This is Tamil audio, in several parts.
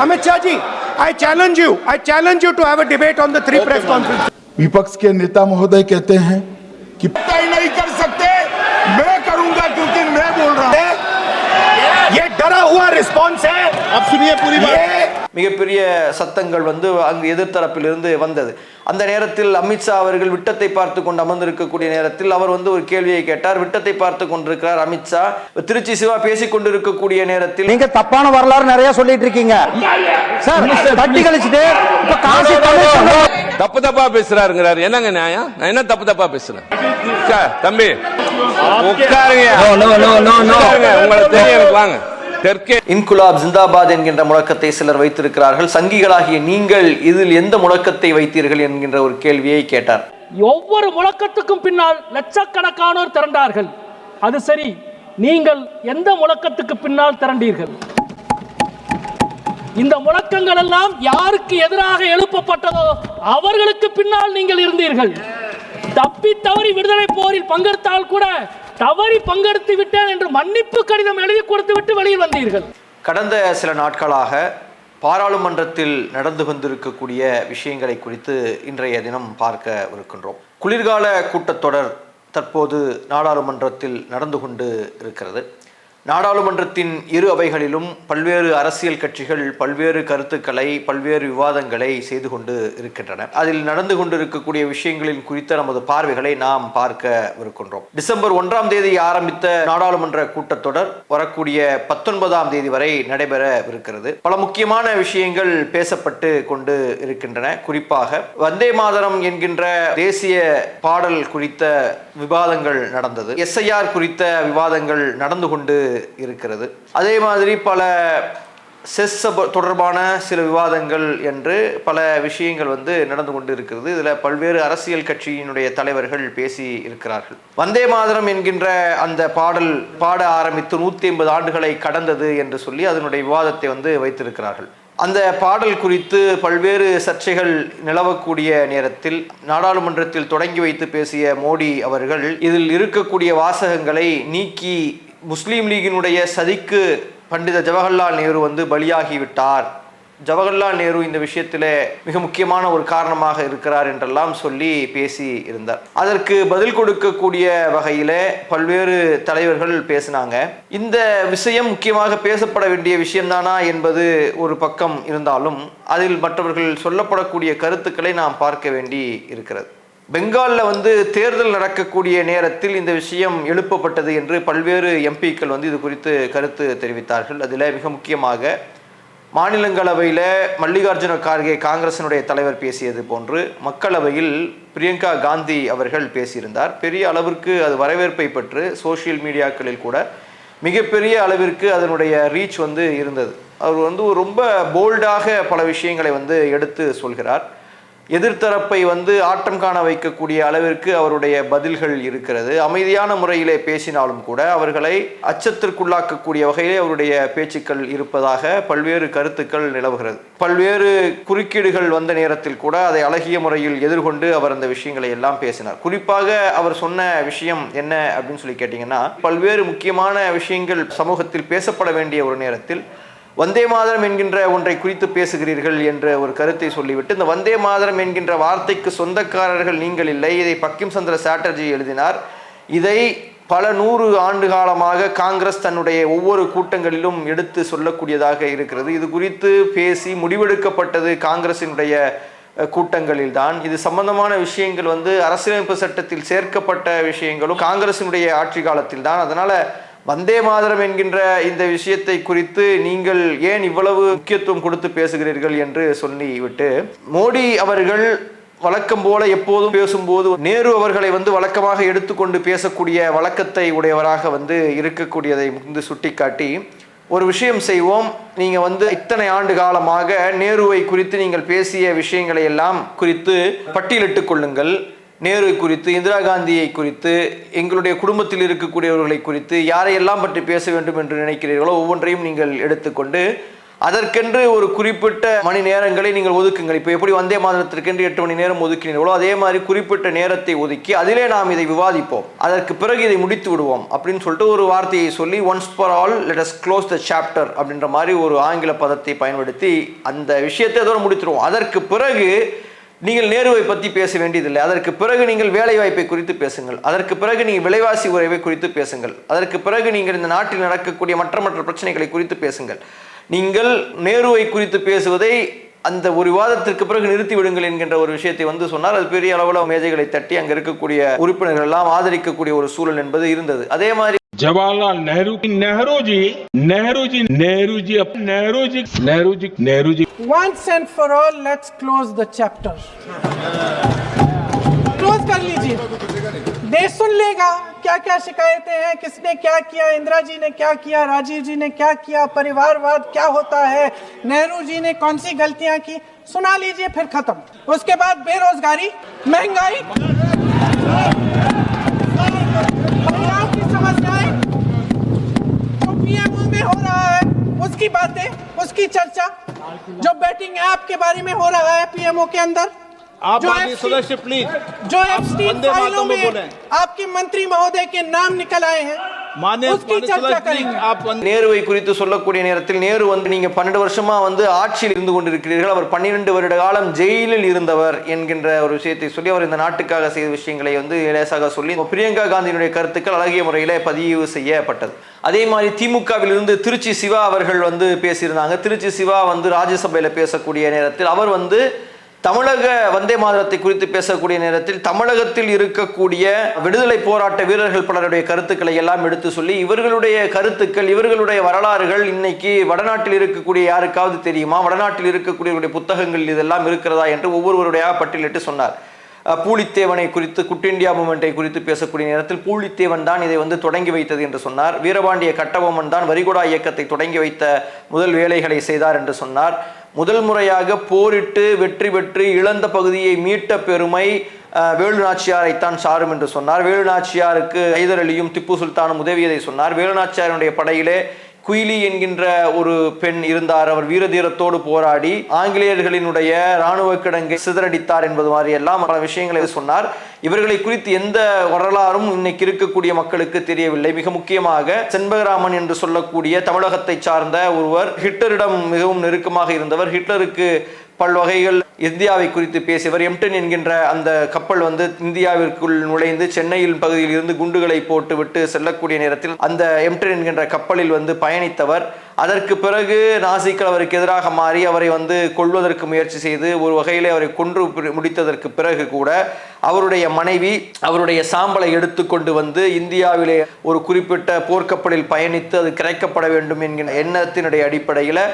Amit Shah ji, I challenge you to have a debate on the 3 press conferences. विपक्ष के नेता महोदय कहते हैं कि नहीं कर सकते, मैं करूंगा क्योंकि मैं बोल रहा हूं। ये डरा हुआ रिस्पॉन्स है। अब सुनिए पूरी बात। மிகப்பெரிய சத்தங்கள் வந்து அங்கு எதிர்த்தரப்பிலிருந்து வந்தது. அந்த நேரத்தில் அமித்ஷா அவர்கள் விட்டத்தை பார்த்து கொண்டு அமர்ந்திருக்கக்கூடிய நேரத்தில் அவர் வந்து ஒரு கேள்வியை கேட்டார். விட்டத்தை பார்த்து கொண்டிருக்கிறார் அமித்ஷா. திருச்சி சிவா பேசிக் கொண்டிருக்கக்கூடிய நேரத்தில் நீங்க தப்பான வரலாறு நிறைய சொல்லிட்டு இருக்கீங்க சார். தட்டி கழிச்சிட்டு இப்ப காசி தப்பு தப்பா பேசுறாருங்கிறாரு. என்னங்க நியாயம்? நான் என்ன தப்பு தப்பா பேசுறேன்? தம்பி உட்காருங்க, உங்களுக்கு தெரியும், வாங்க. இன்குலாப் ஜிந்தாபாத் என்கின்ற முழக்கத்தை சிலர் வைத்திருக்கிறார்கள். சங்கிகளாகிய நீங்கள் இதில் எந்த முழக்கத்தை வைத்தீர்கள் என்கின்ற ஒரு கேள்வியை கேட்டார். ஒவ்வொரு முழக்கத்துக்கும் பின்னால் லட்சக்கணக்கானோர் திரண்டார்கள். அது சரி, நீங்கள் எந்த முழக்கத்துக்கு பின்னால் திரண்டீர்கள்? இந்த முழக்கங்கள் எல்லாம் யாருக்கு எதிராக எழுப்பப்பட்டதோ அவர்களுக்கு பின்னால் நீங்கள் இருந்தீர்கள். தப்பி தவறி விடுதலை போரில் பங்கெடுத்தால் கூட தவறி பங்கெடுத்து விட்டேன் என்று மன்னிப்பு கடிதம் எழுதி கொடுத்து விட்டு வெளியில் வந்தீர்கள். கடந்த சில நாட்களாக பாராளுமன்றத்தில் நடந்து கொண்டிருக்கக்கூடிய விஷயங்களை குறித்து இன்றைய தினம் பார்க்க இருக்கின்றோம். குளிர்கால கூட்டத்தொடர் தற்போது நாடாளுமன்றத்தில் நடந்து கொண்டு இருக்கிறது. நாடாளுமன்றத்தின் இரு அவைகளிலும் பல்வேறு அரசியல் கட்சிகள் பல்வேறு கருத்துக்களை பல்வேறு விவாதங்களை செய்து கொண்டு இருக்கின்றன. அதில் நடந்து கொண்டிருக்கக்கூடிய விஷயங்களின் குறித்த நமது பார்வைகளை நாம் பார்க்க இருக்கின்றோம். டிசம்பர் 1ஆம் தேதி ஆரம்பித்த நாடாளுமன்ற கூட்டத்தொடர் வரக்கூடிய 19ஆம் தேதி வரை நடைபெற இருக்கிறது. பல முக்கியமான விஷயங்கள் பேசப்பட்டு கொண்டு இருக்கின்றன. குறிப்பாக வந்தே மாதரம் என்கின்ற தேசிய பாடல் குறித்த விவாதங்கள் நடந்தது. எஸ்ஐஆர் குறித்த விவாதங்கள் நடந்து கொண்டு இருக்கிறது. அதே மாதிரி பல செஸ் தொடர்பான சில விவாதங்கள் என்று பல விஷயங்கள் வந்து நடந்து கொண்டு இருக்கிறது. இதுல பல்வேறு அரசியல் கட்சியினுடைய தலைவர்கள் பேசி இருக்கிறார்கள். வந்தே மாதரம் என்கின்ற அந்த பாடல் பாட ஆரம்பித்து 150 ஆண்டுகளை கடந்தது என்று சொல்லி அதனுடைய விவாதத்தை வந்து வைத்திருக்கிறார்கள். அந்த பாடல் குறித்து பல்வேறு சர்ச்சைகள் நிலவக்கூடிய நேரத்தில் நாடாளுமன்றத்தில் தொடங்கி வைத்து பேசிய மோடி அவர்கள் இதில் இருக்கக்கூடிய வாசகங்களை நீக்கி முஸ்லீம் லீகினுடைய சதிக்கு பண்டித ஜவஹர்லால் நேரு வந்து பலியாகிவிட்டார், ஜவஹர்லால் நேரு இந்த விஷயத்தில் மிக முக்கியமான ஒரு காரணமாக இருக்கிறார் என்றெல்லாம் சொல்லி பேசி இருந்தார். அதற்கு பதில் கொடுக்கக்கூடிய வகையில பல்வேறு தலைவர்கள் பேசினாங்க. இந்த விஷயம் முக்கியமாக பேசப்பட வேண்டிய விஷயம்தானா என்பது ஒரு பக்கம் இருந்தாலும் அதில் மற்றவர்கள் சொல்லப்படக்கூடிய கருத்துக்களை நாம் பார்க்க வேண்டி இருக்கிறது. பெங்காலில் வந்து தேர்தல் நடக்கக்கூடிய நேரத்தில் இந்த விஷயம் எழுப்பப்பட்டது என்று பல்வேறு எம்பிக்கள் வந்து இது குறித்து கருத்து தெரிவித்தார்கள். அதில் மிக முக்கியமாக மாநிலங்களவையில் மல்லிகார்ஜுன கார்கே காங்கிரசினுடைய தலைவர் பேசியது போன்று மக்களவையில் பிரியங்கா காந்தி அவர்கள் பேசியிருந்தார். பெரிய அளவிற்கு அது வரவேற்பை பெற்று சோசியல் மீடியாக்களில் கூட மிகப்பெரிய அளவிற்கு அதனுடைய ரீச் வந்து இருந்தது. அவர் வந்து ரொம்ப போல்டாக பல விஷயங்களை வந்து எடுத்து சொல்கிறார். எதிர்த்தரப்பை வந்து ஆட்டம் காண வைக்கக்கூடிய அளவிற்கு அவருடைய பதில்கள் இருக்கிறது. அமைதியான முறையிலே பேசினாலும் கூட அவர்களை அச்சத்திற்குள்ளாக்கக்கூடிய வகையிலே அவருடைய பேச்சுக்கள் இருப்பதாக பல்வேறு கருத்துக்கள் நிலவுகிறது. பல்வேறு குறுக்கீடுகள் வந்த நேரத்தில் கூட அதை அழகிய முறையில் எதிர்கொண்டு அவர் அந்த விஷயங்களை எல்லாம் பேசினார். குறிப்பாக அவர் சொன்ன விஷயம் என்ன அப்படின்னு சொல்லி கேட்டீங்கன்னா, பல்வேறு முக்கியமான விஷயங்கள் சமூகத்தில் பேசப்பட வேண்டிய ஒரு நேரத்தில் வந்தே மாதரம் என்கின்ற ஒன்றை குறித்து பேசுகிறீர்கள் என்ற ஒரு கருத்தை சொல்லிவிட்டு, இந்த வந்தே மாதரம் என்கின்ற வார்த்தைக்கு சொந்தக்காரர்கள் நீங்கள் இல்லை, இதை பக்கிம் சந்திர சாட்டர்ஜி எழுதினார், இதை பல 100 ஆண்டு காலமாக காங்கிரஸ் தன்னுடைய ஒவ்வொரு கூட்டங்களிலும் எடுத்து சொல்லக்கூடியதாக இருக்கிறது. இது குறித்து பேசி முடிவெடுக்கப்பட்டது காங்கிரசினுடைய கூட்டங்களில் தான். இது சம்பந்தமான விஷயங்கள் வந்து அரசியலமைப்பு சட்டத்தில் சேர்க்கப்பட்ட விஷயங்களும் காங்கிரசினுடைய ஆட்சி காலத்தில் தான். அதனால வந்தே மாதரம் என்கின்ற இந்த விஷயத்தை குறித்து நீங்கள் ஏன் இவ்வளவு முக்கியத்துவம் கொடுத்து பேசுகிறீர்கள் என்று சொல்லிவிட்டு, மோடி அவர்கள் வழக்கம் போல எப்போதும் பேசும்போது நேரு அவர்களை வந்து வழக்கமாக எடுத்துக்கொண்டு பேசக்கூடிய வழக்கத்தை உடையவராக வந்து இருக்கக்கூடியதை வந்து சுட்டிக்காட்டி, ஒரு விஷயம் செய்வோம், நீங்கள் வந்து இத்தனை ஆண்டு காலமாக நேருவை குறித்து நீங்கள் பேசிய விஷயங்களை எல்லாம் குறித்து பட்டியலிட்டுக் கொள்ளுங்கள். நேரு குறித்து, இந்திரா காந்தியை குறித்து, எங்களுடைய குடும்பத்தில் இருக்கக்கூடியவர்களை குறித்து யாரையெல்லாம் பற்றி பேச வேண்டும் என்று நினைக்கிறீர்களோ ஒவ்வொன்றையும் நீங்கள் எடுத்துக்கொண்டு அதற்கென்று ஒரு குறிப்பிட்ட மணி நேரங்களை நீங்கள் ஒதுக்குங்கள். இப்போ எப்படி வந்தே மாதத்திற்கென்று 8 மணி நேரம் ஒதுக்கினீர்களோ அதே மாதிரி குறிப்பிட்ட நேரத்தை ஒதுக்கி அதிலே நாம் இதை விவாதிப்போம், அதற்கு பிறகு இதை முடித்து விடுவோம் அப்படின்னு சொல்லிட்டு ஒரு வார்த்தையை சொல்லி once for all let us close the chapter அப்படின்ற மாதிரி ஒரு ஆங்கில பதத்தை பயன்படுத்தி அந்த விஷயத்தை அதோட முடித்துருவோம். அதற்கு பிறகு நீங்கள் நேருவை பற்றி பேச வேண்டியதில்லை. அதற்கு பிறகு நீங்கள் வேலைவாய்ப்பை குறித்து பேசுங்கள். அதற்கு பிறகு நீங்கள் விலைவாசி உயர்வை குறித்து பேசுங்கள். அதற்கு பிறகு நீங்கள் இந்த நாட்டில் நடக்கக்கூடிய மற்ற பிரச்சனைகளை குறித்து பேசுங்கள். நீங்கள் நேருவை குறித்து பேசுவதை அந்த ஒரு விவாதத்திற்கு பிறகு நிறுத்தி விடுங்கள் என்கின்ற ஒரு விஷயத்தை சொன்னார். அது பெரிய அளவில் மேஜைகளை தட்டி அங்கே இருக்கக்கூடிய உறுப்பினர்கள் எல்லாம் ஆதரிக்கக்கூடிய ஒரு சூழல் என்பது இருந்தது. அதே மாதிரி Jawaharlal Nehru ji Once and for all, let's close the chapter. Close कर लीजिए, देश सुन लेगा क्या क्या शिकायतें हैं, किसने क्या किया, इंदिरा जी ने क्या किया, राजीव जी ने क्या किया, परिवारवाद क्या होता है, नेहरू जी ने कौन सी गलतियां की, सुना लीजिए, फिर खत्म. उसके बाद बेरोजगारी, महंगाई, महिलाओं की समस्याएं, जो पीएमओ में हो रहा है उसकी बातें, उसकी चर्चा, जो बेटिंग ऐप के बारे में हो रहा है पीएमओ के अंदर, जो एप्स्टीन फाइलों में आपके मंत्री महोदय के नाम निकल आए हैं, उसकी चर्चा करेंगे. நேருவை குறித்து சொல்லக்கூடிய நேரத்தில் நேரு நீங்க 12 வருஷமா ஆட்சியில் இருந்து கொண்டிருக்கிறீர்கள், அவர் 12 வருட காலம் ஜெயிலில் இருந்தவர் என்கின்ற ஒரு விஷயத்தை சொல்லி அவர் இந்த நாட்டுக்காக செய்த விஷயங்களை லேசாக சொல்லி பிரியங்கா காந்தியினுடைய கருத்துக்கள் அழகிய முறையில பதிவு செய்யப்பட்டது. அதே மாதிரி திமுகவில் இருந்து திருச்சி சிவா அவர்கள் பேசியிருந்தாங்க. திருச்சி சிவா ராஜ்யசபையில பேசக்கூடிய நேரத்தில் அவர் தமிழக வந்தே மாதரத்தை குறித்து பேசக்கூடிய நேரத்தில் தமிழகத்தில் இருக்கக்கூடிய விடுதலை போராட்ட வீரர்கள் பலருடைய கருத்துக்களை எல்லாம் எடுத்து சொல்லி இவர்களுடைய கருத்துக்கள், இவர்களுடைய வரலாறுகள் இன்னைக்கு வடநாட்டில் இருக்கக்கூடிய யாருக்காவது தெரியுமா, வடநாட்டில் இருக்கக்கூடிய புத்தகங்கள் இதெல்லாம் இருக்கிறதா என்று ஒவ்வொருவருடைய பட்டியலிட்டு சொன்னார். பூலித்தேவனை குறித்து, குட் இந்தியா மூவ்மெண்டை குறித்து பேசக்கூடிய நேரத்தில் பூலித்தேவன் தான் இதை தொடங்கி வைத்தது என்று சொன்னார். வீரபாண்டிய கட்டபொம்மன் தான் வரிகுடா இயக்கத்தை தொடங்கி வைத்த முதல் வேலைகளை செய்தார் என்று சொன்னார். முதல் முறையாக போரிட்டு வெற்றி பெற்று இழந்த பகுதியை மீட்ட பெருமை வேலு நாச்சியாரைத்தான் சாரும் என்று சொன்னார். வேலு நாச்சியாருக்கு ஹைதர் அலியும் திப்பு சுல்தானும் உதவியதை சொன்னார். வேலு நாச்சியாருடைய படையிலே குயிலி என்கின்ற ஒரு பெண் இருந்தார். அவர் வீரதீரத்தோடு போராடி ஆங்கிலேயர்களினுடைய இராணுவ கிடங்கை சிதறடித்தார் என்பது மாதிரி எல்லாம் பல விஷயங்களை சொன்னார். இவர்களை குறித்து எந்த வரலாறும் இன்னைக்கு இருக்கக்கூடிய மக்களுக்கு தெரியவில்லை. மிக முக்கியமாக செண்பகராமன் என்று சொல்லக்கூடிய தமிழகத்தை சார்ந்த ஒருவர் ஹிட்லரிடம் மிகவும் நெருக்கமாக இருந்தவர். ஹிட்லருக்கு பல்வகைகள் இந்தியாவை குறித்து பேசியவர். எம்டன் என்கின்ற அந்த கப்பல் இந்தியாவிற்குள் நுழைந்து சென்னையில் பகுதியில் இருந்து குண்டுகளை போட்டு விட்டு செல்லக்கூடிய நேரத்தில் அந்த எம்டன் என்கின்ற கப்பலில் பயணித்தவர். அதற்கு பிறகு நாசிக்கள் அவருக்கு எதிராக மாறி அவரை கொல்வதற்கு முயற்சி செய்து ஒரு வகையிலே அவரை கொன்று முடித்ததற்கு பிறகு கூட அவருடைய மனைவி அவருடைய சாம்பலை எடுத்துக்கொண்டு இந்தியாவிலே ஒரு குறிப்பிட்ட போர்க்கப்பலில் பயணித்து அது கரைக்கப்பட வேண்டும் என்கிற எண்ணத்தினுடைய அடிப்படையில்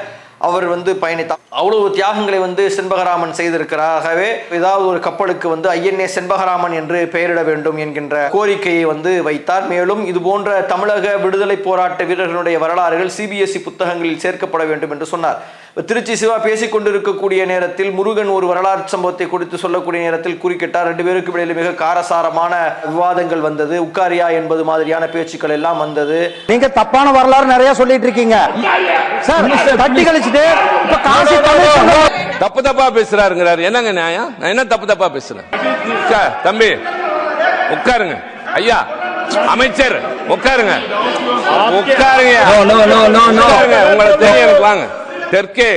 அவர் பயணித்தார். அவ்வளவு தியாகங்களை செண்பகராமன் செய்திருக்கிறார். ஆகவே ஏதாவது ஒரு கப்பலுக்கு ஐஎன்ஏ செண்பகராமன் என்று பெயரிட வேண்டும் என்கின்ற கோரிக்கையை வைத்தார். மேலும் இது போன்ற தமிழக விடுதலை போராட்ட வீரர்களுடைய வரலாறுகள் சிபிஎஸ்இ புத்தகங்களில் சேர்க்கப்பட வேண்டும் என்று சொன்னார். திருச்சி சிவா பேசிக் கொண்டிருக்கக்கூடிய நேரத்தில் முருகன் ஒரு வரலாறு சம்பவத்தை குறித்து சொல்லக்கூடிய நேரத்தில் குறுக்கிட்டார். 2 பேருக்கு இடையில மிக காரசாரமான விவாதங்கள் வந்தது. உக்காரியா என்பது மாதிரியான பேச்சுக்கள் எல்லாம் வந்தது. நீங்க தப்பான வரலாறு நிறைய சொல்லிட்டு இருக்கீங்க சார். தட்டி கழிச்சிட்டு இப்ப காசி தப்பு தப்பா பேசுறாருங்கிறாரு. என்னங்க நியாயம்? நான் என்ன தப்பா பேசுறேன்? தம்பி உட்காருங்க. ஐயா அமைச்சர் உட்காருங்க. உங்களுக்கு தெரியும். வாங்க. தெற்கே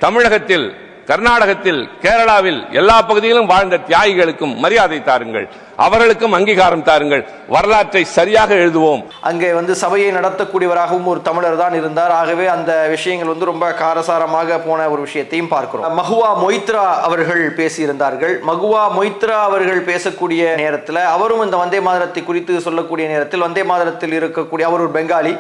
தமிழகத்தில், கர்நாடகத்தில், கேரளாவில் எல்லா பகுதியிலும் வாழ்ந்த தியாகிகளுக்கும் மரியாதை தாருங்கள், அவர்களுக்கும் அங்கீகாரம் தாருங்கள், வரலாற்றை சரியாக எழுதுவோம். அங்கே சபையை நடத்தக்கூடியவராகவும் ஒரு தமிழர் தான் இருந்தார். ஆகவே அந்த விஷயங்கள் ரொம்ப காரசாரமாக போன ஒரு விஷயத்தையும் பார்க்கிறோம். மகுவா மொய்த்ரா அவர்கள் பேசியிருந்தார்கள். மகுவா மொய்த்ரா அவர்கள் பேசக்கூடிய நேரத்தில் அவரும் இந்த வந்தே மாதரத்தை குறித்து சொல்லக்கூடிய நேரத்தில் வந்தே மாதரத்தில் இருக்கக்கூடிய அவர் ஒரு பெங்காலி.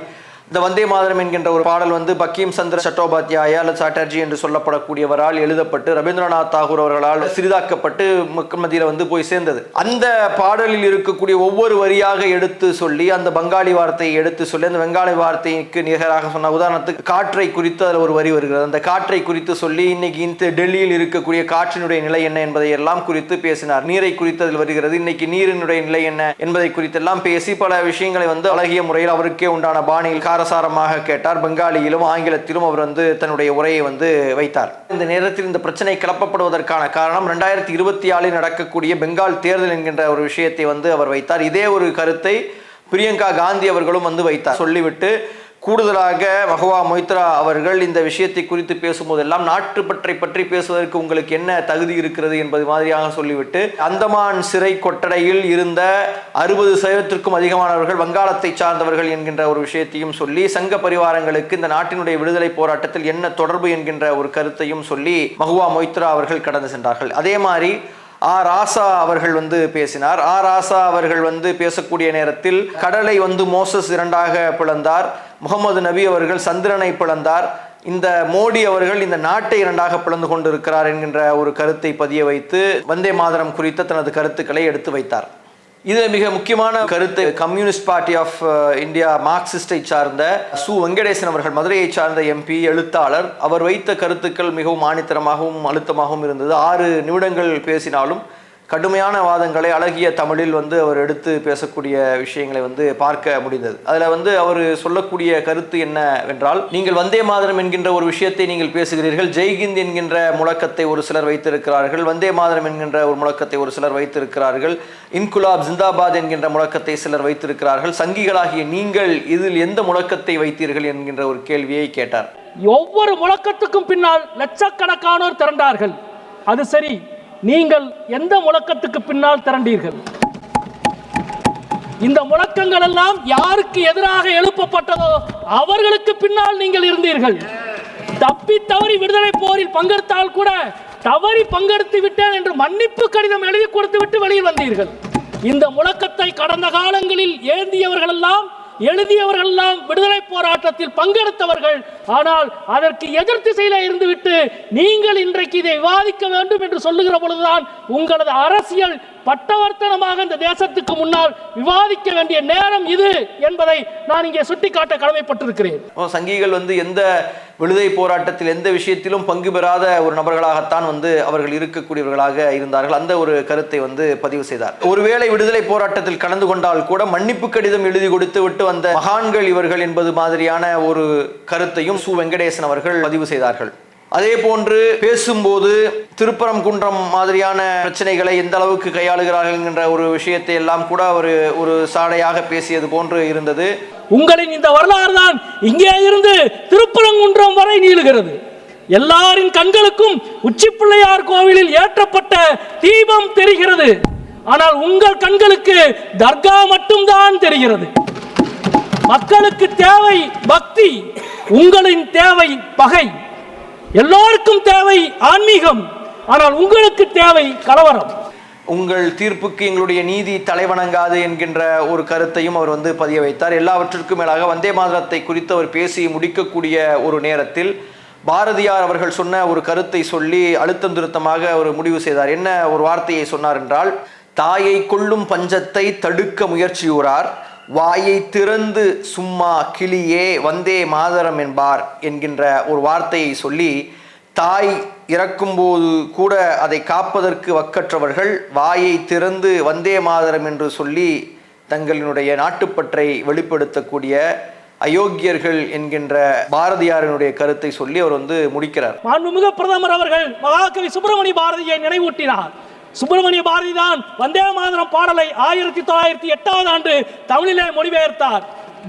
இந்த வந்தே மாதரம் என்கின்ற ஒரு பாடல் பக்கீம் சந்திர சட்டோபாத்யாயா அல்லது சாட்டர்ஜி என்று சொல்லப்படக்கூடியவரால் எழுதப்பட்டு ரவீந்திரநாத் தாகூர் அவர்களால் சிறிதாக்கப்பட்டு மக்கள் மத்தியில் போய் சேர்ந்தது. அந்த பாடலில் இருக்கக்கூடிய ஒவ்வொரு வரியாக எடுத்து சொல்லி அந்த பங்காளி வார்த்தையை எடுத்து சொல்லி அந்த பெங்காலி வார்த்தைக்கு நிகராக சொன்ன உதாரணத்துக்கு காற்றை குறித்து அதில் ஒரு வரி வருகிறது. அந்த காற்றை குறித்து சொல்லி இன்னைக்கு இந்த டெல்லியில் இருக்கக்கூடிய காற்றினுடைய நிலை என்ன என்பதை எல்லாம் குறித்து பேசினார். நீரை குறித்து அதில் வருகிறது. இன்னைக்கு நீரினுடைய நிலை என்ன என்பதை குறித்தெல்லாம் பேசி பல விஷயங்களை அழகிய முறையில் அவருக்கே உண்டான பாணியில் காரசாரமாக கேட்டார். பெங்காலியிலும் ஆங்கிலத்திலும் அவர் வந்து தன்னுடைய உரையை வந்து வைத்தார். இந்த நேரத்தில் இந்த பிரச்சனை கிளப்பப்படுவதற்கான காரணம் 2024 நடக்கக்கூடிய பெங்கால் தேர்தல் என்கின்ற ஒரு விஷயத்தை வந்து அவர் வைத்தார். இதே ஒரு கருத்தை பிரியங்கா காந்தி அவர்களும் வந்து வைத்தார். சொல்லிவிட்டு கூடுதலாக மஹுவா மொய்த்ரா அவர்கள் இந்த விஷயத்தை குறித்து பேசும்போதெல்லாம் நாட்டுப்பற்றை பற்றி பேசுவதற்கு உங்களுக்கு என்ன தகுதி இருக்கிறது என்பது மாதிரியாக சொல்லிவிட்டு அந்தமான் சிறை கொட்டடையில் இருந்த 60% அதிகமானவர்கள் வங்காளத்தை சார்ந்தவர்கள் என்கின்ற ஒரு விஷயத்தையும் சொல்லி சங்க பரிவாரங்களுக்கு இந்த நாட்டினுடைய விடுதலை போராட்டத்தில் என்ன தொடர்பு என்கின்ற ஒரு கருத்தையும் சொல்லி மஹுவா மொய்த்ரா அவர்கள் கடந்து சென்றார்கள். அதே மாதிரி ராசா அவர்கள் வந்து பேசினார். ராசா அவர்கள் வந்து பேசக்கூடிய நேரத்தில் கடலை வந்து மோசஸ் 2ஆக பிளந்தார், முகமது நபி அவர்கள் சந்திரனை பிளந்தார், இந்த மோடி அவர்கள் இந்த நாட்டை 2ஆக பிளந்து கொண்டிருக்கிறார் என்கின்ற ஒரு கருத்தை பதிய வைத்து வந்தே மாதரம் குறித்த தனது கருத்துக்களை எடுத்து வைத்தார். இது மிக முக்கியமான கருத்து. கம்யூனிஸ்ட் பார்ட்டி ஆஃப் இந்தியா மார்க்சிஸ்டை சார்ந்த சு வெங்கடேசன் அவர்கள், மதுரையை சார்ந்த எம்பி, எழுத்தாளர், அவர் வைத்த கருத்துக்கள் மிகவும் ஆணித்தரமாகவும் அழுத்தமாகவும் இருந்தது. 6 நிமிடங்கள் பேசினாலும் கடுமையான வாதங்களை அழகிய தமிழில் வந்து அவர் எடுத்து பேசக்கூடிய விஷயங்களை வந்து பார்க்க முடிந்தது. அதில் வந்து அவர் சொல்லக்கூடிய கருத்து என்னவென்றால், நீங்கள் வந்தே மாதரம் என்கின்ற ஒரு விஷயத்தை நீங்கள் பேசுகிறீர்கள், ஜெய்ஹிந்த் என்கின்ற முழக்கத்தை ஒரு சிலர் வைத்திருக்கிறார்கள், வந்தே மாதரம் என்கின்ற ஒரு முழக்கத்தை ஒரு சிலர் வைத்திருக்கிறார்கள், இன்குலாப் ஜிந்தாபாத் என்கின்ற முழக்கத்தை சிலர் வைத்திருக்கிறார்கள், சங்கிகளாகிய நீங்கள் இதில் எந்த முழக்கத்தை வைத்தீர்கள் என்கின்ற ஒரு கேள்வியை கேட்டார். ஒவ்வொரு முழக்கத்துக்கும் பின்னால் லட்சக்கணக்கானோர் திரண்டார்கள். அது சரி, நீங்கள் எந்த முழக்கத்துக்கு பின்னால் திரண்டீர்கள்? இந்த முழக்கங்கள் எல்லாம் யாருக்கு எதிராக எழுப்பப்பட்டதோ அவர்களுக்கு பின்னால் நீங்கள் இருந்தீர்கள். தப்பி தவறி விடுதலை போரில் பங்கெடுத்தால் கூட தவறி பங்கெடுத்து விட்டேன் என்று மன்னிப்பு கடிதம் எழுதி கொடுத்து விட்டு வெளியில் வந்தீர்கள். இந்த முழக்கத்தை கடந்த காலங்களில் எழுதியவர்கள் எல்லாம் விடுதலை போராட்டத்தில் பங்கெடுத்தவர்கள். ஆனால் அதற்கு எதிர் திசையில இருந்துவிட்டு நீங்கள் இன்றைக்கு இதை விவாதிக்க வேண்டும் என்று சொல்லுகிற பொழுதுதான் உங்களது அரசியல் பட்டவர்த்தனமாக இந்த தேசத்துக்கு முன்னால் விவாதிக்க வேண்டிய நேரம் இது என்பதை நான் இங்கே சுட்டிக்காட்ட கடமைப்பட்டிருக்கிறேன். சங்கிகள் வந்து எந்த விடுதலை போராட்டத்தில் எந்த விஷயத்திலும் பங்கு பெறாத ஒரு நபர்களாகத்தான் வந்து அவர்கள் இருக்கக்கூடியவர்களாக இருந்தார்கள். அந்த ஒரு கருத்தை வந்து பதிவு செய்தார். ஒருவேளை விடுதலை போராட்டத்தில் கலந்து கொண்டால் கூட மன்னிப்பு கடிதம் எழுதி கொடுத்து விட்டு வந்த மகான்கள் இவர்கள் என்பது மாதிரியான ஒரு கருத்தையும் சு வெங்கடேசன் அவர்கள் பதிவு செய்தார்கள். அதே போன்று பேசும்போது திருப்பரங்குன்றம் மாதிரியான பிரச்சனைகளை எந்த அளவுக்கு கையாளுகிறார்கள் என்கின்ற ஒரு விஷயத்தை எல்லாம் கூட ஒரு சாடையாக பேசியது போன்று இருந்தது. உங்களின் இந்த வரலாறு தான் இங்கே இருந்து திருப்பரங்குன்றம் வரை நீளுகிறது. எல்லாரின் கண்களுக்கும் உச்சி பிள்ளையார் கோவிலில் ஏற்றப்பட்ட தீபம் தெரிகிறது. ஆனால் உங்கள் கண்களுக்கு தர்கா மட்டும்தான் தெரிகிறது. மக்களுக்கு தேவை பக்தி, உங்களின் தேவை பகை. எல்லோருக்கும் தேவை ஆன்மீகம், ஆனால் உங்களுக்கு தேவை கலவரம். உங்கள் தீர்ப்புக்கு எங்களுடைய நீதி தலைவணங்காது என்கின்ற ஒரு கருத்தையும் அவர் வந்து பதிய வைத்தார். எல்லாவற்றிற்கும் மேலாக வந்தே மாதரத்தை குறித்து அவர் பேசி முடிக்கக்கூடிய ஒரு நேரத்தில் பாரதியார் அவர்கள் சொன்ன ஒரு கருத்தை சொல்லி அழுத்தம் திருத்தமாக அவர் முடிவு செய்தார். என்ன ஒரு வார்த்தையை சொன்னார் என்றால், தாயை கொள்ளும் பஞ்சத்தை தடுக்க முயற்சியுறார், வாயை திறந்து சும்மா கிளியே வந்தே மாதரம் என்பார் என்கின்ற ஒரு வார்த்தையை சொல்லி, தாய் இறக்கும்போது கூட அதை காப்பதற்கு வக்கற்றவர்கள் வாயை திறந்து வந்தே மாதரம் என்று சொல்லி தங்களினுடைய நாட்டுப்பற்றை வெளிப்படுத்தக்கூடிய அயோக்கியர்கள் என்கின்ற பாரதியாரினுடைய கருத்தை சொல்லி அவர் வந்து முடிக்கிறார். மாண்புமிகு பிரதமர் அவர்கள் மகாகவி சுப்பிரமணிய பாரதியை நினைவூட்டினார். சுப்பிரமணிய பாரதி தான் வந்தே மாதரம் பாடலை 1908ஆம் ஆண்டு தமிழிலே மொழிபெயர்த்தார்.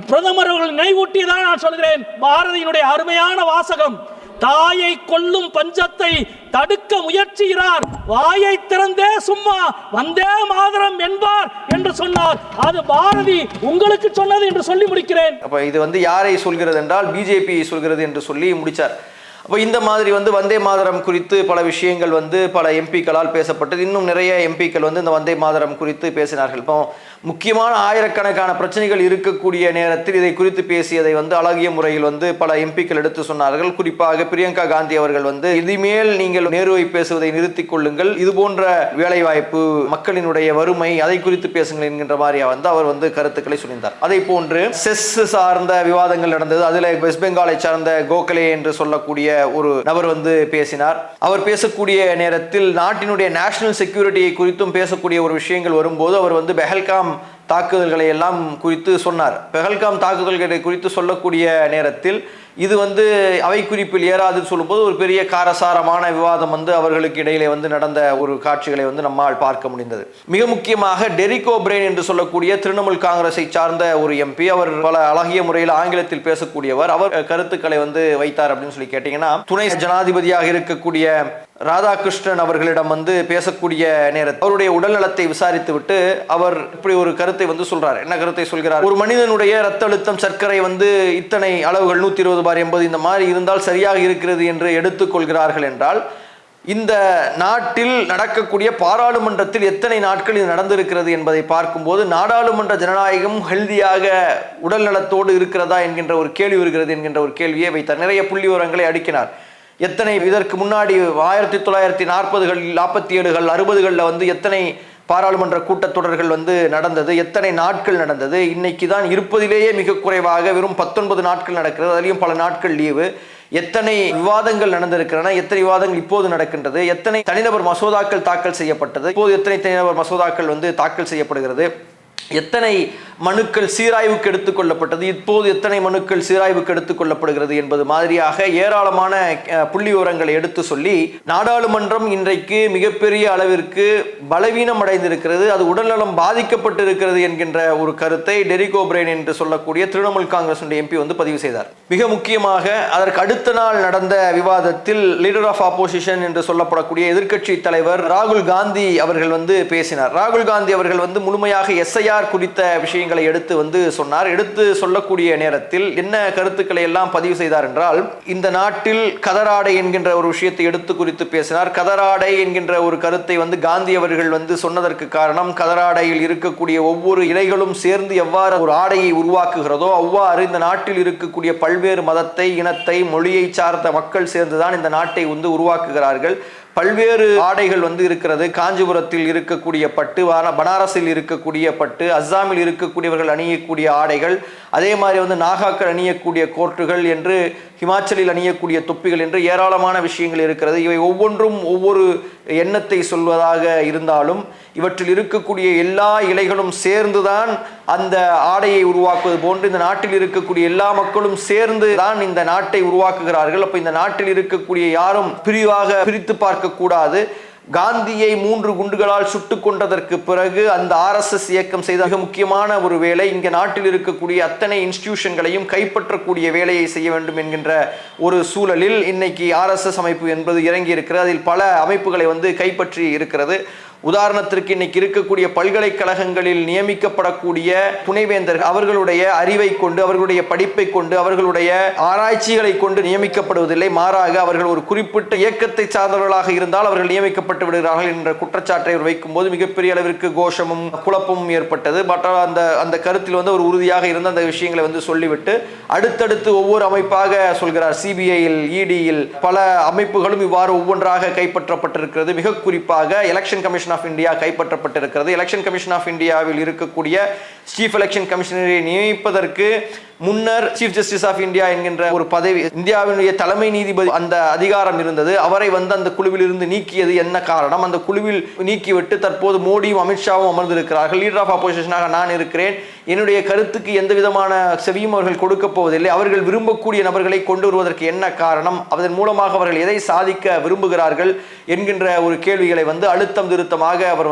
பிரதமர் அவர்கள் நினைவூட்டியதான் நான் சொல்கிறேன். பாரதியினுடைய அருமையான வாசகம், தாயை கொல்லும் பஞ்சத்தை தடுக்க முயற்சிகிறார், வாயை திறந்தே சும்மா வந்தே மாதரம் என்பார் என்று சொன்னார். அது பாரதி உங்களுக்கு சொன்னது என்று சொல்லி முடிக்கிறேன். அப்ப இது வந்து யாரை சொல்கிறது என்றால் பிஜேபி சொல்கிறது என்று சொல்லி முடிச்சார். அப்போ இந்த மாதிரி வந்து வந்தே மாதரம் குறித்து பல விஷயங்கள் வந்து பல எம்பிக்களால் பேசப்பட்டது. இன்னும் நிறைய எம்பிக்கள் வந்து இந்த வந்தே மாதரம் குறித்து பேசினார்கள். இப்போ முக்கியமான ஆயிரக்கணக்கான பிரச்சனைகள் இருக்கக்கூடிய நேரத்தில் இதை குறித்து பேசியதை வந்து அழகிய முறையில் வந்து பல எம்பிக்கள் எடுத்து சொன்னார்கள். குறிப்பாக பிரியங்கா காந்தி அவர்கள் வந்து இனிமேல் நீங்கள் நேருவை பேசுவதை நிறுத்திக் கொள்ளுங்கள், இது போன்ற வேலைவாய்ப்பு, மக்களினுடைய வறுமை, அதை குறித்து பேசுங்கள் என்கின்ற மாதிரியா வந்து அவர் வந்து கருத்துக்களை சொல்லியிருந்தார். அதை போன்று செஸ் சார்ந்த விவாதங்கள் நடந்தது. அதில் வெஸ்ட் பெங்காலை சார்ந்த கோகலே என்று சொல்லக்கூடிய ஒரு நபர் வந்து பேசினார். அவர் பேசக்கூடிய நேரத்தில் நாட்டினுடைய நேஷனல் செக்யூரிட்டியை குறித்தும் பேசக்கூடிய ஒரு விஷயங்கள் வரும்போது அவர் வந்து பெஹல்காம் தாக்குதல்களை எல்லாம் குறித்து சொன்னார். பெஹல்காம் தாக்குதல்களை குறித்து சொல்லக்கூடிய நேரத்தில் இது அவை குறிப்பில் ஏறாதுன்னு சொல்லும்போது ஒரு பெரிய காரசாரமான விவாதம் அவர்களுக்கு இடையிலே நடந்த ஒரு காட்சிகளை நம்மால் பார்க்க முடிந்தது. மிக முக்கியமாக டெரிக் ஓபிரைன் என்று சொல்லக்கூடிய திரிணாமுல் காங்கிரஸை சார்ந்த ஒரு எம்பி, அவர் பல அழகிய முறையில் ஆங்கிலத்தில் பேசக்கூடியவர், அவர் கருத்துக்களை வைத்தார் அப்படின்னு சொல்லி கேட்டீங்கன்னா, துணை ஜனாதிபதியாக இருக்கக்கூடிய ராதாகிருஷ்ணன் அவர்களிடம் பேசக்கூடிய நேரத்தில் அவருடைய உடல்நலத்தை விசாரித்து விட்டு அவர் இப்படி ஒரு கருத்தை சொல்றார். என்ன கருத்தை சொல்கிறார்? ஒரு மனிதனுடைய ரத்த அழுத்தம், சர்க்கரை இத்தனை அளவுகள் 120/80 இந்த மாதிரி இருந்தால் சரியாக இருக்கிறது என்று எடுத்துக்கொள்கிறார்கள் என்றால், இந்த நாட்டில் நடக்கக்கூடிய பாராளுமன்றத்தில் எத்தனை நாட்கள் இது நடந்திருக்கிறது என்பதை பார்க்கும்போது நாடாளுமன்ற ஜனநாயகம் ஹெல்தியாக உடல் நலத்தோடு இருக்கிறதா என்கின்ற ஒரு கேள்வி வருகிறது என்கின்ற ஒரு கேள்வியை வைத்தார். நிறைய புள்ளி விவரங்களை அடுக்கினார். எத்தனை இதற்கு முன்னாடி 1940கள் 47கள் 60களில் எத்தனை பாராளுமன்ற கூட்டத்தொடர்கள் நடந்தது, எத்தனை நாட்கள் நடந்தது, இன்னைக்கு தான் இருப்பதிலேயே மிக குறைவாக வெறும் 19 நாட்கள் நடக்கிறது, அதுலேயும் பல நாட்கள் லீவு, எத்தனை விவாதங்கள் நடந்திருக்கின்றன, எத்தனை விவாதங்கள் இப்போது நடக்கின்றது, எத்தனை தனிநபர் மசோதாக்கள் தாக்கல் செய்யப்பட்டது, இப்போது எத்தனை தனிநபர் மசோதாக்கள் தாக்கல் செய்யப்படுகிறது, எத்தனை மனுக்கள் சீராய்வுக்கு எடுத்துக் கொள்ளப்பட்டது, இப்போது எத்தனை மனுக்கள் சீராய்வுக்கு எடுத்துக் கொள்ளப்படுகிறது என்பது மாதிரியாக ஏராளமான புள்ளி விவரங்களை எடுத்து சொல்லி நாடாளுமன்றம் இன்றைக்கு மிகப்பெரிய அளவிற்கு பலவீனம் அடைந்திருக்கிறது, அது உடல்நலம் பாதிக்கப்பட்டிருக்கிறது என்கின்ற ஒரு கருத்தை டெரிக் ஓபிரைன் என்று சொல்லக்கூடிய திரிணாமுல் காங்கிரஸ் எம்பி பதிவு செய்தார். மிக முக்கியமாக அதற்கு அடுத்த நாள் நடந்த விவாதத்தில் லீடர் ஆஃப் ஆப்போசிஷன் என்று சொல்லப்படக்கூடிய எதிர்க்கட்சி தலைவர் ராகுல் காந்தி அவர்கள் பேசினார். ராகுல் காந்தி அவர்கள் முழுமையாக SIR குறித்த விஷயங்களை எடுத்து சொன்னார். எடுத்து சொல்லக்கூடிய நேரத்தில் என்ன கருத்துக்களை எல்லாம் பதிவு செய்தார் என்றால், இந்த நாட்டில் கதராடை என்கின்ற ஒரு விஷயத்தை எடுத்து குறித்து பேசினார். கதராடை என்கின்ற ஒரு கருத்தை காந்தி அவர்கள் சொன்னதற்கு காரணம், கதராடையில் இருக்கக்கூடிய ஒவ்வொரு இலைகளும் சேர்ந்து எவ்வாறு ஒரு ஆடையை உருவாக்குகிறதோ அவ்வாறு இந்த நாட்டில் இருக்கக்கூடிய பல்வேறு மதத்தை, இனத்தை, மொழியை சார்ந்த மக்கள் சேர்ந்துதான் இந்த நாட்டை உருவாக்குகிறார்கள். பல்வேறு ஆடைகள் இருக்கிறது. காஞ்சிபுரத்தில் இருக்கக்கூடிய பட்டு, பனாரஸில் இருக்கக்கூடிய பட்டு, அஸ்ஸாமில் இருக்கக்கூடியவர்கள் அணியக்கூடிய ஆடைகள், அதே மாதிரி நாகாக்கள் அணியக்கூடிய கோர்ட்டுகள் என்று, ஹிமாச்சலில் அணியக்கூடிய தொப்பிகள் என்று ஏராளமான விஷயங்கள் இருக்கிறது. இவை ஒவ்வொன்றும் ஒவ்வொரு எண்ணத்தை சொல்வதாக இருந்தாலும் இவற்றில் இருக்கக்கூடிய எல்லா இலைகளும் சேர்ந்துதான் அந்த ஆடையை உருவாக்குவது போன்று இந்த நாட்டில் இருக்கக்கூடிய எல்லா மக்களும் சேர்ந்து தான் இந்த நாட்டை உருவாக்குகிறார்கள். அப்ப இந்த நாட்டில் இருக்கக்கூடிய யாரும் பிரிவாக பிரித்து பார்க்க கூடாது. காந்தியை 3 குண்டுகளால் சுட்டுக் கொண்டதற்கு பிறகு அந்த RSS இயக்கம் செய்த மிக முக்கியமான ஒரு வேலை, இங்க நாட்டில் இருக்கக்கூடிய அத்தனை இன்ஸ்டிடியூஷன்களையும் கைப்பற்றக்கூடிய வேலையை செய்ய வேண்டும் என்கின்ற ஒரு சூழலில் இன்னைக்கு RSS அமைப்பு என்பது இறங்கி இருக்கிறது. அதில் பல அமைப்புகளை கைப்பற்றி இருக்கிறது. உதாரணத்திற்கு இன்னைக்கு இருக்கக்கூடிய பல்கலைக்கழகங்களில் நியமிக்கப்படக்கூடிய துணைவேந்தர் அவர்களுடைய அறிவை கொண்டு, அவர்களுடைய படிப்பை கொண்டு, அவர்களுடைய ஆராய்ச்சிகளை கொண்டு நியமிக்கப்படுவதில்லை. மாறாக அவர்கள் ஒரு குறிப்பிட்ட இயக்கத்தை சார்ந்தவர்களாக இருந்தால் அவர்கள் நியமிக்கப்பட்டு விடுகிறார்கள் என்ற குற்றச்சாட்டை வைக்கும் போது மிகப்பெரிய அளவிற்கு கோஷமும் குழப்பமும் ஏற்பட்டது. பட் அந்த கருத்தில் ஒரு உறுதியாக இருந்த அந்த விஷயங்களை சொல்லிவிட்டு அடுத்தடுத்து ஒவ்வொரு அமைப்பாக சொல்கிறார். CBIயில், EDயில் பல அமைப்புகளும் இவ்வாறு ஒவ்வொன்றாக கைப்பற்றப்பட்டிருக்கிறது. மிக குறிப்பாக எலெக்ஷன் கமிஷன் ஆஃப் இந்தியா கைப்பற்றப்பட்டிருக்கிறது. எலெக்ஷன் கமிஷன் ஆஃப் இந்தியாவில் இருக்கக்கூடிய சீஃப் எலெக்ஷன் கமிஷனரை நியமிப்பதற்கு முன்னர் சீஃப் ஜஸ்டிஸ் ஆஃப் இந்தியா என்கின்ற ஒரு பதவி, இந்தியாவினுடைய தலைமை நீதிபதி அந்த அதிகாரம் இருந்தது. அவரை அந்த குழுவில் இருந்து நீக்கியது என்ன காரணம்? அந்த குழுவில் நீக்கிவிட்டு தற்போது மோடியும் அமித்ஷாவும் அமர்ந்திருக்கிறார்கள். லீடர் ஆஃப் ஆப்போசிஷனாக நான் இருக்கிறேன், என்னுடைய கருத்துக்கு எந்த விதமான செவியும் அவர்கள் கொடுக்க போவதில்லை. அவர்கள் விரும்பக்கூடிய நபர்களை கொண்டு வருவதற்கு என்ன காரணம்? அதன் மூலமாக அவர்கள் எதை சாதிக்க விரும்புகிறார்கள் என்கின்ற ஒரு கேள்விகளை அழுத்தம் திருத்தமாக அவர்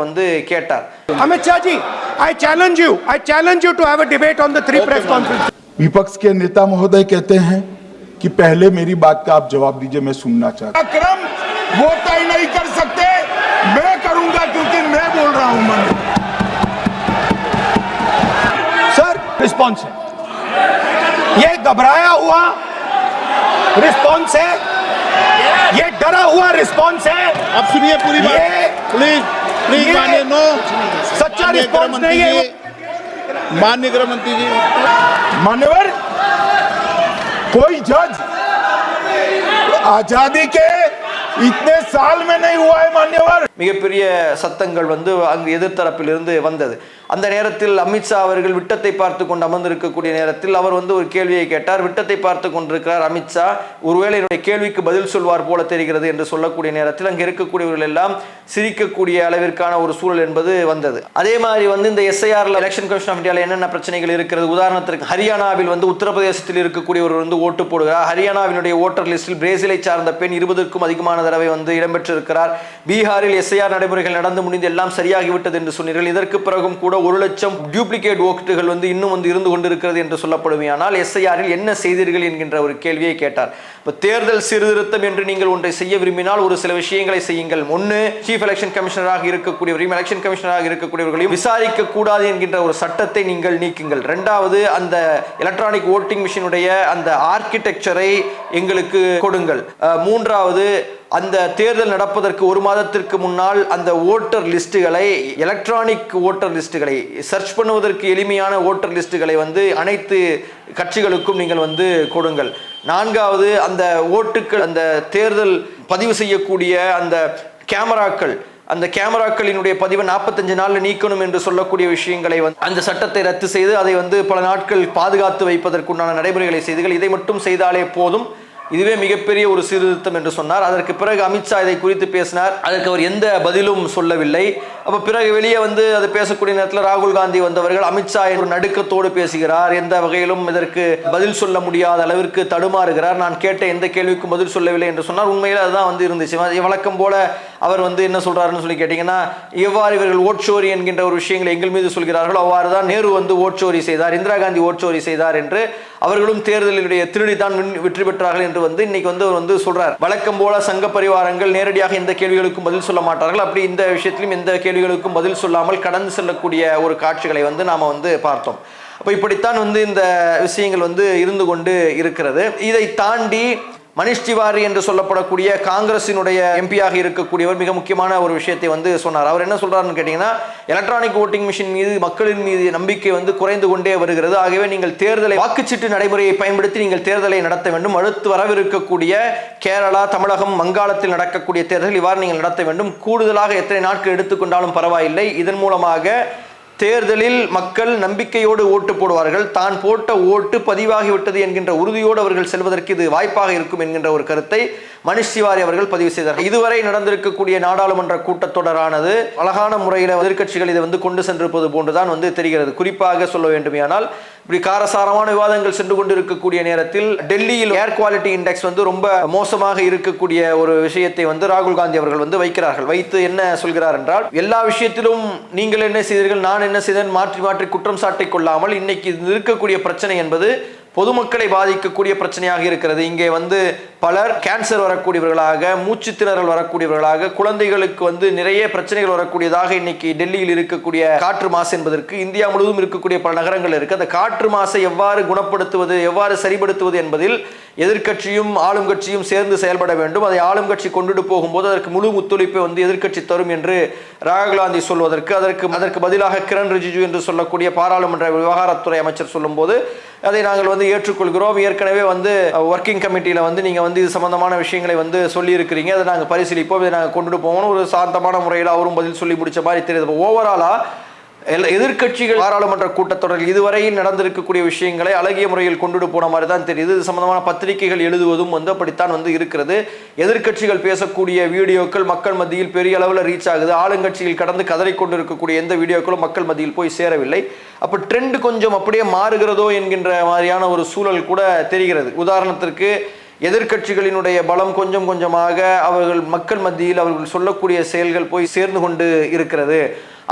கேட்டார். Amit Shah ji, I challenge you to have a debate on the 3 press conferences. विपक्ष के नेता महोदय कहते हैं कि पहले मेरी बात का आप जवाब दीजिए, मैं सुनना चाहता हूं। क्रम वो तय नहीं कर सकते, मैं करूंगा क्योंकि मैं बोल रहा हूं। मन सर, रिस्पॉन्स है, ये घबराया हुआ रिस्पॉन्स है, ये डरा हुआ रिस्पॉन्स है। अब सुनिए पूरी बात, प्लीज मानिए। नो, सच्चा रिस्पॉन्स नहीं है। माननीय गृह मंत्री जी, मान्यवर, कोई जज आजादी के इतने साल में नहीं हुआ है मान्यवर। மிகப்பெரிய சத்தங்கள் வந்து அங்கு எதிர்த்தரப்பிலிருந்து வந்தது. அந்த நேரத்தில் அமித்ஷா அவர்கள் விட்டத்தை பார்த்து கொண்டு அமர்ந்திருக்கக்கூடிய நேரத்தில் அவர் வந்து ஒரு கேள்வியை கேட்டார். விட்டத்தை பார்த்து கொண்டிருக்கிறார் அமித்ஷா, ஒருவேளை என்னுடைய கேள்விக்கு பதில் சொல்வார் போல தெரிகிறது என்று சொல்லக்கூடிய நேரத்தில் அங்கே இருக்கக்கூடியவர்கள் எல்லாம் சிரிக்கக்கூடிய அளவிற்கான ஒரு சூழல் என்பது வந்தது. அதே மாதிரி வந்து இந்த எஸ்ஐஆர்ல எலெக்ஷன் கமிஷன் ஆஃப் இந்தியாவில் என்னென்ன பிரச்சனைகள் இருக்கிறது, உதாரணத்திற்கு ஹரியானாவில் வந்து உத்தரப்பிரதேசத்தில் இருக்கக்கூடியவர் வந்து ஓட்டு போடுகிறார். ஹரியானாவினுடைய ஓட்டர் லிஸ்டில் பிரேசிலை சார்ந்த பெண் 20க்கும் அதிகமான தடவை வந்து இடம்பெற்றிருக்கிறார். பீகாரில் எஸ்ஐஆர் நடைமுறைகள் நடந்து முடிந்து எல்லாம் சரியாகிவிட்டது என்று சொன்னீர்கள். இதற்கு பிறகும் கூட 1 லட்சம் டூப்ளிகேட் ஓட்டுகள் வந்து இன்னும் வந்து இருந்து கொண்டிருக்கிறது என்று சொல்லப்படுமையானால் எஸ்ஐஆரில் என்ன செய்தீர்கள் என்கின்ற ஒரு கேள்வியை கேட்டார். இப்போ தேர்தல் சீர்திருத்தம் என்று நீங்கள் ஒன்றை செய்ய விரும்பினால் ஒரு சில விஷயங்களை செய்யுங்கள். ஒன்று, சீஃப் எலெக்ஷன் கமிஷனராக இருக்கக்கூடியவரையும் எலெக்ஷன் கமிஷனராக இருக்கக்கூடியவர்களையும் விசாரிக்க கூடாது என்கின்ற ஒரு சட்டத்தை நீங்கள் நீக்குங்கள். இரண்டாவது, அந்த எலக்ட்ரானிக் ஓட்டிங் மிஷினுடைய அந்த ஆர்கிடெக்சரை எங்களுக்கு கொடுங்கள். மூன்றாவது, அந்த தேர்தல் நடப்பதற்கு 1 மாதத்திற்கு முன்னால் அந்த ஓட்டர் லிஸ்டுகளை, எலக்ட்ரானிக் ஓட்டர் லிஸ்டுகளை, சர்ச் பண்ணுவதற்கு எளிமையான ஓட்டர் லிஸ்டுகளை வந்து அனைத்து கட்சிகளுக்கும் நீங்கள் வந்து கொடுங்கள். நான்காவது, அந்த ஓட்டுக்கள், அந்த தேர்தல் பதிவு செய்யக்கூடிய அந்த கேமராக்கள், அந்த கேமராக்களினுடைய பதிவை 45 நாளில் நீக்கணும் என்று சொல்லக்கூடிய விஷயங்களை அந்த சட்டத்தை ரத்து செய்து அதை வந்து பல நாட்கள் பாதுகாத்து வைப்பதற்குண்டான நடைமுறைகளை செய்துகள். இதை மட்டும் செய்தாலே போதும், இதுவே மிகப்பெரிய ஒரு சீர்திருத்தம் என்று சொன்னார். அதற்கு பிறகு அமித்ஷா இதை குறித்து பேசினார். அதற்கு அவர் எந்த பதிலும் சொல்லவில்லை. அப்ப பிறகு வெளியே வந்து அது பேசக்கூடிய நேரத்தில் ராகுல் காந்தி வந்தவர்கள் அமித்ஷா ஒரு நடுக்கத்தோடு பேசுகிறார், எந்த வகையிலும் இதற்கு பதில் சொல்ல முடியாத அளவிற்கு தடுமாறுகிறார், நான் கேட்ட எந்த கேள்விக்கும் பதில் சொல்லவில்லை என்று சொன்னார். உண்மையில் அதுதான் வந்து இருந்துச்சு. வழக்கம் போல அவர் வந்து என்ன சொல்றாருன்னு சொல்லி கேட்டீங்கன்னா, எவ்வாறு இவர்கள் ஓட்சோரி என்கின்ற ஒரு விஷயங்களை எங்கள் மீது சொல்கிறார்களோ அவ்வாறு தான் நேரு வந்து ஓட்சோரி செய்தார், இந்திரா காந்தி ஓட்சோரி செய்தார் என்று, அவர்களும் தேர்தலினுடைய திருடி தான் வெற்றி பெற்றார்கள் என்று வந்து இன்னைக்கு வந்து அவர் வந்து சொல்றார். வழக்கம் போல சங்க பரிவாரங்கள் நேரடியாக எந்த கேள்விகளுக்கும் பதில் சொல்ல மாட்டார்கள். அப்படி இந்த விஷயத்திலும் எந்த கேள்விகளுக்கும் பதில் சொல்லாமல் கடந்து செல்லக்கூடிய ஒரு காட்சிகளை வந்து நாம வந்து பார்த்தோம். அப்ப இப்படித்தான் வந்து இந்த விஷயங்கள் வந்து இருந்து கொண்டு இருக்கிறது. இதை தாண்டி மனிஷ் திவாரி என்று சொல்லப்படக்கூடிய காங்கிரசினுடைய எம்பியாக இருக்கக்கூடியவர் மிக முக்கியமான ஒரு விஷயத்தை வந்து சொன்னார். அவர் என்ன சொல்றாருன்னு கேட்டீங்கன்னா, எலக்ட்ரானிக் ஓட்டிங் மிஷின் மீது மக்களின் மீது நம்பிக்கை வந்து குறைந்து கொண்டே வருகிறது. ஆகவே நீங்கள் தேர்தலை, வாக்குச்சீட்டு நடைமுறையை பயன்படுத்தி நீங்கள் தேர்தலை நடத்த வேண்டும். அடுத்து வரவிருக்கக்கூடிய கேரளா, தமிழகம், வங்காளத்தில் நடக்கக்கூடிய தேர்தல் இவ்வாறு நீங்கள் நடத்த வேண்டும். கூடுதலாக எத்தனை நாட்கள் எடுத்துக்கொண்டாலும் பரவாயில்லை. இதன் மூலமாக தேர்தலில் மக்கள் நம்பிக்கையோடு ஓட்டு போடுவார்கள். தான் போட்ட ஓட்டு பதிவாகிவிட்டது என்கின்ற உறுதியோடு அவர்கள் செல்வதற்கு இது வாய்ப்பாக இருக்கும் என்கின்ற ஒரு கருத்தை மனிஷ் திவாரி அவர்கள் பதிவு செய்தார்கள். இதுவரை நடந்திருக்கக்கூடிய நாடாளுமன்ற கூட்டத்தொடரானது அழகான முறையில் எதிர்க்கட்சிகள் இதை வந்து கொண்டு சென்றிருப்பது போன்றுதான் வந்து தெரிகிறது. குறிப்பாக சொல்ல வேண்டுமையானால், இப்படி காரசாரமான விவாதங்கள் சென்று கொண்டு இருக்கக்கூடிய நேரத்தில் டெல்லியில் ஏர் குவாலிட்டி இண்டெக்ஸ் வந்து ரொம்ப மோசமாக இருக்கக்கூடிய ஒரு விஷயத்தை வந்து ராகுல் காந்தி அவர்கள் வந்து வைக்கிறார்கள். வைத்து என்ன சொல்கிறார் என்றால், எல்லா விஷயத்திலும் நீங்கள் என்ன செய்தீர்கள், நான் என்ன செய்தேன், மாற்றி மாற்றி குற்றம் சாட்டிக் கொள்ளாமல் இன்னைக்கு இருக்கக்கூடிய பிரச்சனை என்பது பொதுமக்களை பாதிக்கக்கூடிய பிரச்சனையாக இருக்கிறது. இங்கே வந்து பலர் கேன்சர் வரக்கூடியவர்களாக, மூச்சு திணறல் வரக்கூடியவர்களாக, குழந்தைகளுக்கு வந்து நிறைய பிரச்சனைகள் வரக்கூடியதாக இன்னைக்கு டெல்லியில் இருக்கக்கூடிய காற்று மாசு என்பதற்கு இந்தியா முழுவதும் இருக்கக்கூடிய பல நகரங்கள் இருக்கு. அந்த காற்று மாசை எவ்வாறு குணப்படுத்துவது, எவ்வாறு சரிப்படுத்துவது என்பதில் எதிர்க்கட்சியும் ஆளும் கட்சியும் சேர்ந்து செயல்பட வேண்டும். அதை ஆளும் கட்சி கொண்டுட்டு போகும்போது அதற்கு முழு ஒத்துழைப்பை வந்து எதிர்க்கட்சி தரும் என்று ராகுல் காந்தி சொல்வதற்கு, அதற்கு பதிலாக கிரண் ரிஜிஜு என்று சொல்லக்கூடிய பாராளுமன்ற விவகாரத்துறை அமைச்சர் சொல்லும் போது அதை நாங்கள் வந்து ஏற்றுக்கொள்கிறோம். ஏற்கனவே வந்து ஒர்க்கிங் கமிட்டியில் வந்து நீங்கள் வந்து இது சம்பந்தமான விஷயங்களை வந்து சொல்லி இருக்கிறீங்க, அதை நாங்கள் பரிசீலிப்போம், இதை நாங்கள் கொண்டுட்டு போவோம். ஒரு சாந்தமான முறையில் அவரும் பதில் சொல்லி முடிச்ச மாதிரி தெரியுது. ஓவராலா எதிர்க்கட்சிகள் பாராளுமன்ற கூட்டத்தொடரில் இதுவரையில் நடந்திருக்கக்கூடிய விஷயங்களை அழகிய முறையில் கொண்டுட்டு போன மாதிரி தான் தெரியுது. இது சம்பந்தமான பத்திரிகைகள் எழுதுவதும் வந்து அப்படித்தான் வந்து இருக்கிறது. எதிர்க்கட்சிகள் பேசக்கூடிய வீடியோக்கள் மக்கள் மத்தியில் பெரிய அளவில் ரீச் ஆகுது. ஆளுங்கட்சியில் கடந்து கதறி கொண்டு இருக்கக்கூடிய எந்த வீடியோக்களும் மக்கள் மத்தியில் போய் சேரவில்லை. அப்போ ட்ரெண்ட் கொஞ்சம் அப்படியே மாறுகிறதோ என்கின்ற மாதிரியான ஒரு சூழல் கூட தெரிகிறது. உதாரணத்திற்கு, எதிர்க்கட்சிகளினுடைய பலம் கொஞ்சம் கொஞ்சமாக அவர்கள் மக்கள் மத்தியில் அவர்கள் சொல்லக்கூடிய செயல்கள் போய் சேர்ந்து கொண்டு இருக்கிறது.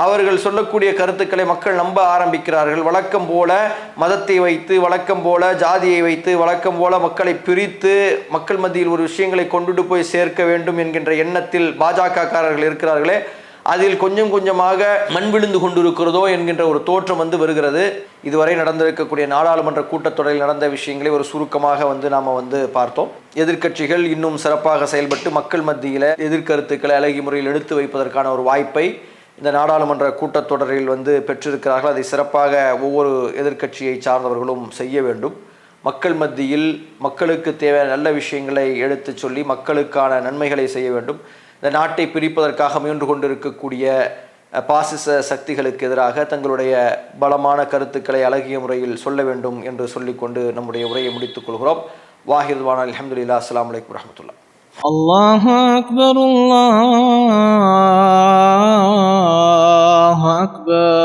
அவர்கள் சொல்லக்கூடிய கருத்துக்களை மக்கள் நம்ப ஆரம்பிக்கிறார்கள். வழக்கம் போல மதத்தை வைத்து, வழக்கம் போல ஜாதியை வைத்து, வழக்கம் போல மக்களை பிரித்து மக்கள் மத்தியில் ஒரு விஷயங்களை கொண்டுட்டு போய் சேர்க்க வேண்டும் என்கின்ற எண்ணத்தில் பாஜக காரர்கள் இருக்கிறார்களே, அதில் கொஞ்சம் கொஞ்சமாக மண் விழுந்து கொண்டிருக்கிறதோ என்கின்ற ஒரு தோற்றம் வந்து வருகிறது. இதுவரை நடந்திருக்கக்கூடிய நாடாளுமன்ற கூட்டத்தொடரில் நடந்த விஷயங்களை ஒரு சுருக்கமாக வந்து நாம் வந்து பார்த்தோம். எதிர்க்கட்சிகள் இன்னும் சிறப்பாக செயல்பட்டு மக்கள் மத்தியில் எதிர்கருத்துக்களை அழகிய முறையில் எடுத்து வைப்பதற்கான ஒரு வாய்ப்பை இந்த நாடாளுமன்ற கூட்டத்தொடரில் வந்து பெற்றிருக்கிறார்கள். அதை சிறப்பாக ஒவ்வொரு எதிர்க்கட்சியை சார்ந்தவர்களும் செய்ய வேண்டும். மக்கள் மத்தியில் மக்களுக்கு தேவையான நல்ல விஷயங்களை எடுத்து சொல்லி மக்களுக்கான நன்மைகளை செய்ய வேண்டும். இந்த நாட்டை பிரிப்பதற்காக முயன்று கொண்டிருக்கக்கூடிய பாசிச சக்திகளுக்கு எதிராக தங்களுடைய பலமான கருத்துக்களை அழகிய முறையில் சொல்ல வேண்டும் என்று சொல்லிக்கொண்டு நம்முடைய உரையை முடித்துக் கொள்கிறோம். வாஹிர்வான அல்ஹம்துலில்லாஹ். அஸ்ஸலாமு அலைக்கும் வரஹ்மத்துல்லாஹ். அல்லாஹு அக்பர், அல்லாஹு அக்பர்.